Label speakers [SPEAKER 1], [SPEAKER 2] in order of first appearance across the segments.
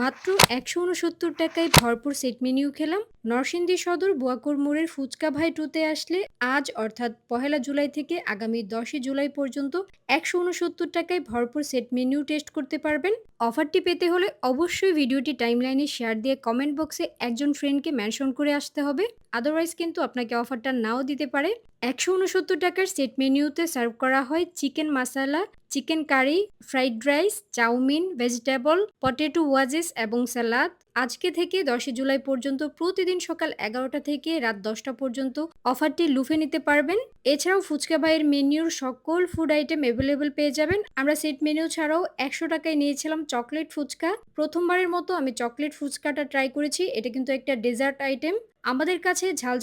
[SPEAKER 1] মাত্র ৳১৬৯ ভরপুর set menu খেলাম। নরসিংদী সদর বোয়াকুর মোড়ের ফুচকা ভাই টুতে আসলে আজ অর্থাৎ পহেলা জুলাই থেকে আগামী ১০ই জুলাই পর্যন্ত ৳১৬৯ ভরপুর সেট মেনিউ টেস্ট করতে পারবেন। অফারটি পেতে হলে অবশ্যই ভিডিওটি টাইমলাইনে শেয়ার দিয়ে কমেন্ট বক্সে একজন ফ্রেন্ডকে মেনশন করে আসতে হবে। আদারওয়াইজ কিন্তু আপনাকে অফারটা নাও দিতে পারে। ৳১৬৯ সেট মেনিউতে সার্ভ করা হয় chicken masala, chicken curry, fried rice, chow mein, vegetable, potato wedges এবং সালাদ। আজকে থেকে ১০ জুলাই পর্যন্ত প্রতিদিন সকাল ১১টা থেকে রাত ১০টা পর্যন্ত অফারটি লুফে নিতে পারবেন। এছাড়াও ফুচকা ভাইয়ের মেন্যুর সকল ফুড আইটেম এভেলেবল পেয়ে যাবেন। আমরা সেট মেনু ছাড়াও ৳১০০ নিয়েছিলাম চকলেট ফুচকা। প্রথমবারের মতো আমি চকলেট ফুচকাটা ট্রাই করেছি। এটা কিন্তু একটা ডেজার্ট আইটেম। আমাদের কাছে ঝাল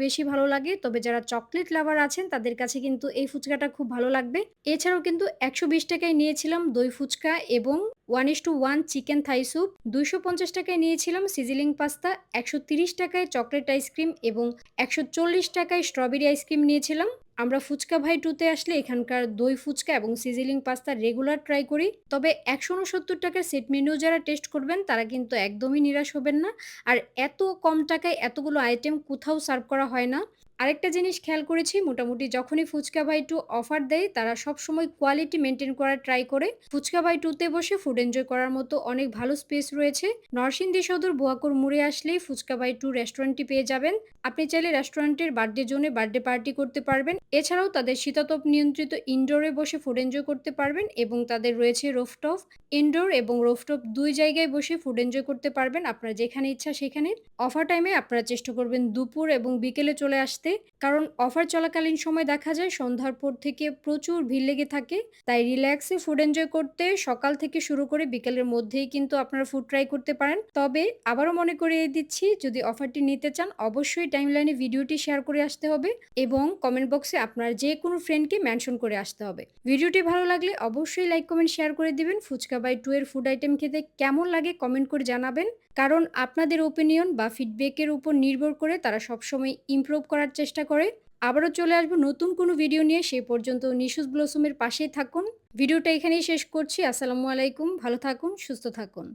[SPEAKER 1] বেশি ভালো লাগে। তবে যারা চকলেট লাভার আছেন তাদের কাছে কিন্তু এই ফুচকাটা খুব ভালো লাগবে। এছাড়াও কিন্তু ৳১২০ নিয়েছিলাম দই ফুচকা এবং 1:1 চিকেন থাই স্যুপ। ৳২৫০ নিয়েছিলাম সিজিলিং পাস্তা। ৳১৩০ চকলেট আইসক্রিম এবং ৳১৪০ স্ট্রবেরি আইসক্রিম নিয়েছিলাম। আমরা ফুচকা ভাই 2 তে আসলে এখানকার দই ফুচকা এবং সিজিলিং পাস্তা রেগুলার ট্রাই করি। তবে ৳১৬৯ সেট মেনু যারা টেস্ট করবেন তারা কিন্তু একদমই নিরাশ হবেন না। আর এত কম টাকায় এতগুলো আইটেম কোথাও সার্ভ করা হয় না। আরেকটা জিনিস খেয়াল করেছি, মোটামুটি যখনই ফুচকা বাই 2 অফার দেয় তারা সবসময় কোয়ালিটি মেইনটেইন করার ট্রাই করে। ফুচকা বাই 2 তে বসে ফুড এনজয় করার মতো অনেক ভালো স্পেস রয়েছে। নরসিংদী সদর বোয়াকুর মোড়ে আসলেই ফুচকা বাই 2 রেস্টুরেন্টটি পেয়ে যাবেন। আপনি চাইলে রেস্টুরেন্টের বার্থডে জোনে বার্থডে পার্টি করতে পারবেন। এছাড়াও তাদের শীতাতপ নিয়ন্ত্রিত ইনডোরে বসে ফুড এনজয় করতে পারবেন এবং তাদের রয়েছে রুফটপ। ইনডোর এবং রুফটপ ২ জায়গায় বসে ফুড এনজয় করতে পারবেন আপনার যেখানে ইচ্ছা সেখানে। অফার টাইমে আপনারা চেষ্টা করবেন দুপুর এবং বিকেলে চলে আসতে। কারণ অফার চলাকালীন সময় দেখা যায় সন্ধ্যার পর থেকে প্রচুর ভিড় লেগে থাকে। তাই রিল্যাক্সে ফুড এনজয় করতে সকাল থেকে শুরু করে বিকেলের মধ্যেই কিন্তু আপনারা ফুড ট্রাই করতে পারেন। তবে আবারও মনে করিয়ে দিচ্ছি, যদি অফারটি নিতে চান অবশ্যই টাইমলাইনে ভিডিওটি শেয়ার করে আসতে হবে এবং কমেন্ট বক্সে আপনার যেকোনো ফ্রেন্ডকে মেনশন করে আসতে হবে। ভিডিওটি ভালো লাগলে অবশ্যই লাইক, কমেন্ট, শেয়ার করে দিবেন। ফুচকা বাই 2 এর ফুড আইটেম খেতে কেমন লাগে কমেন্ট করে জানাবেন। কারণ আপনাদের ওপিনিয়ন বা ফিডব্যাকের উপর নির্ভর করে তারা সবসময় ইমপ্রুভ করার চেষ্টা করে। আবারও চলে আসবো নতুন কোনো ভিডিও নিয়ে। সেই পর্যন্ত নিশুস ব্লসমের পাশেই থাকুন। ভিডিওটা এখানেই শেষ করছি। আসসালামু আলাইকুম। ভালো থাকুন, সুস্থ থাকুন।